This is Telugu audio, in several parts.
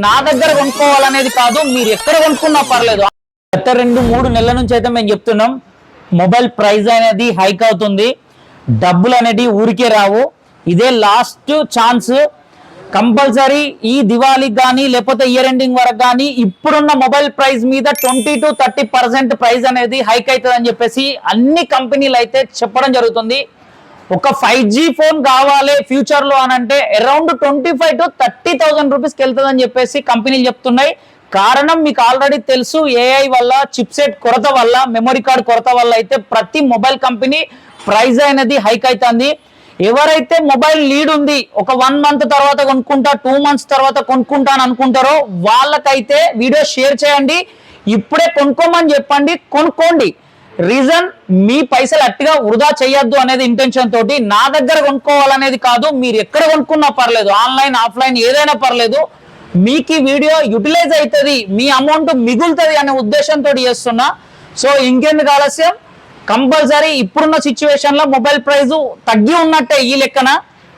నా దగ్గర కొనుక్కోవాలనేది కాదు, మీరు ఎక్కడ కొనుక్కున్నా పర్లేదు. గత 2-3 నెలల నుంచి అయితే మేము చెప్తున్నాం, మొబైల్ ప్రైస్ అనేది హైక్ అవుతుంది, డబ్బులు అనేది ఊరికే రావు. ఇదే లాస్ట్ ఛాన్స్. కంపల్సరీ ఈ దివాళీకి కానీ లేకపోతే ఇయర్ ఎండింగ్ వరకు కానీ ఇప్పుడున్న మొబైల్ ప్రైస్ మీద 20-30% ప్రైస్ అనేది హైక్ అవుతుందని చెప్పేసి అన్ని కంపెనీలు అయితే చెప్పడం జరుగుతుంది. ఒక 5G ఫోన్ కావాలి ఫ్యూచర్ లో అని అంటే అరౌండ్ 25,000-30,000 రూపీస్కి వెళ్తుందని చెప్పేసి కంపెనీలు చెప్తున్నాయి. కారణం మీకు ఆల్రెడీ తెలుసు, ఏఐ వల్ల, చిప్సెట్ కొరత వల్ల, మెమరీ కార్డ్ కొరత వల్ల అయితే ప్రతి మొబైల్ కంపెనీ ప్రైస్ అనేది హైక్ అవుతుంది. ఎవరైతే మొబైల్ లీడ్ ఉంది, ఒక 1 మంత్ తర్వాత కొనుక్కుంటా, 2 మంత్స్ తర్వాత కొనుక్కుంటా అని అనుకుంటారో వాళ్ళకైతే వీడియో షేర్ చేయండి, ఇప్పుడే కొనుక్కోమని చెప్పండి, కొనుక్కోండి. రీజన్, మీ పైసలు అట్టిగా వృధా చేయొద్దు అనేది ఇంటెన్షన్ తోటి. నా దగ్గర కొనుక్కోవాలనేది కాదు, మీరు ఎక్కడ కొనుక్కున్నా పర్లేదు, ఆన్లైన్ ఆఫ్లైన్ ఏదైనా పర్లేదు, మీకు ఈ వీడియో యూటిలైజ్ అవుతుంది, మీ అమౌంట్ మిగులుతుంది అనే ఉద్దేశంతో చేస్తున్నా. సో ఇంకెందుకు ఆలస్యం, కంపల్సరీ ఇప్పుడున్న సిచ్యువేషన్ లో మొబైల్ ప్రైస్ తగ్గి ఉన్నట్టే ఈ లెక్కన.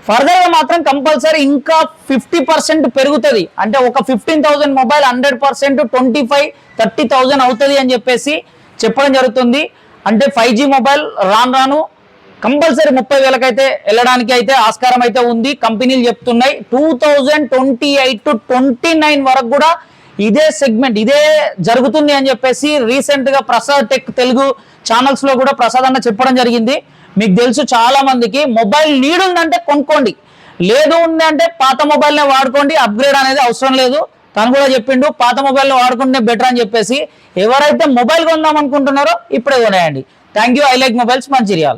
ఫర్దర్ గా మాత్రం కంపల్సరీ ఇంకా 50% పెరుగుతుంది. అంటే ఒక 15,000 మొబైల్ 100% 25,000-30,000 అవుతుంది అని చెప్పేసి చెప్పడం జరుగుతుంది. అంటే 5G మొబైల్ రాను కంపల్సరీ 30,000 అయితే వెళ్ళడానికి అయితే ఆస్కారం అయితే ఉంది, కంపెనీలు చెప్తున్నాయి. 2028-29 వరకు కూడా ఇదే సెగ్మెంట్ ఇదే జరుగుతుంది అని చెప్పేసి రీసెంట్ గా ప్రసాద్ టెక్ తెలుగు ఛానల్స్ లో కూడా ప్రసాద్ అన్న చెప్పడం జరిగింది. మీకు తెలుసు, చాలా మందికి మొబైల్ నీడ్ ఉందంటే కొనుక్కోండి, లేదు ఉంది అంటే పాత మొబైల్నే వాడుకోండి, అప్గ్రేడ్ అనేది అవసరం లేదు. తను కూడా చెప్పిండు, పాత మొబైల్ వాడుకుంటే బెటర్ అని చెప్పేసి. ఎవరైతే మొబైల్ కొందాం అనుకుంటున్నారో ఇప్పుడే కొనేయండి. Thank you. I like mobiles, Mancherial.